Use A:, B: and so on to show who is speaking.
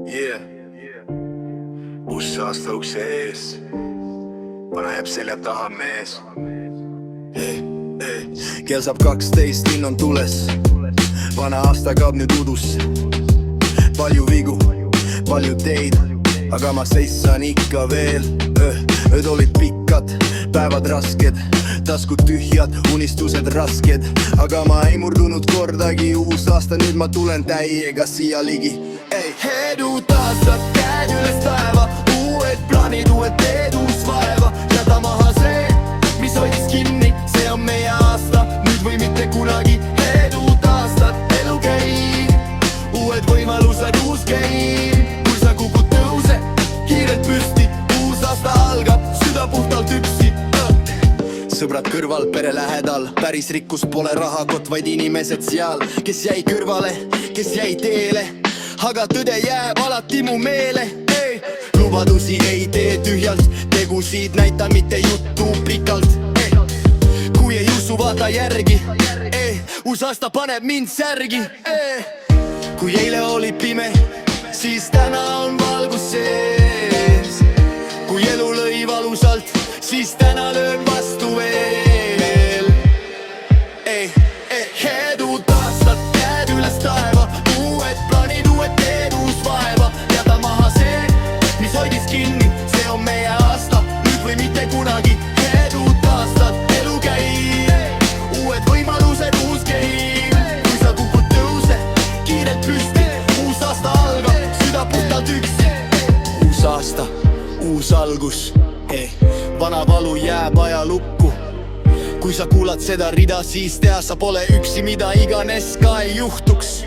A: Yeah. Uus aasta ukse ees, paneb selja taha mees.
B: Kell saab 12, linn on tules. Vana aasta kaob nüüd udusse. Palju vigu, palju teid, aga ma seissan ikka veel. Ööd olid pikad, päevad rasked, taskud tühjad, unistused rasked. Aga ma ei murdunud kordagi, uus aasta, nüüd ma tulen täiega siia ligi. Edu taastab käed üles taeva, uued plaanid, uued teed, uus vaeva. Jäta maha see, mis hoidis kinni, see on meie aasta, nüüd või mitte kunagi. Edu taastab, elu käib, uued võimalused, uus game. Kui sa kukud, tõuse kiirelt püsti, uus aasta algab, süda puhtalt üksi. Sõbrad kõrval, pere lähedal, päris rikkus pole rahakott, vaid inimesed seal, kes jäi kõrvale, kes jäi teele. Aga tõde jääb alati mu meele. Lubadusi ei tee tühjalt, tegusid näita, mitte juttu pikalt. Kui ei usu, vaata järgi, uus aasta paneb mind särgi. Kui eile oli pime, siis täna on valgus sees. Kui elu lõi valusalt, siis täna löön vastu veel. Edu taastad, käed üles taeva, uued plaanid, uued teed, uus vaeva. Jäta maha see, mis hoidis kinni, see on meie aasta, nüüd või mitte kunagi. Edu taastad, elu käib, uued võimalused, uus game. Kui sa kukud, tõuse kiirelt püsti, uus aasta algab, süda puhtalt üksi. Uus aasta, uus algus, vana valu jääb ajalukku. Kui sa kuulad seda rida, siis tea, sa pole üksi, mida iganes ka ei juhtuks.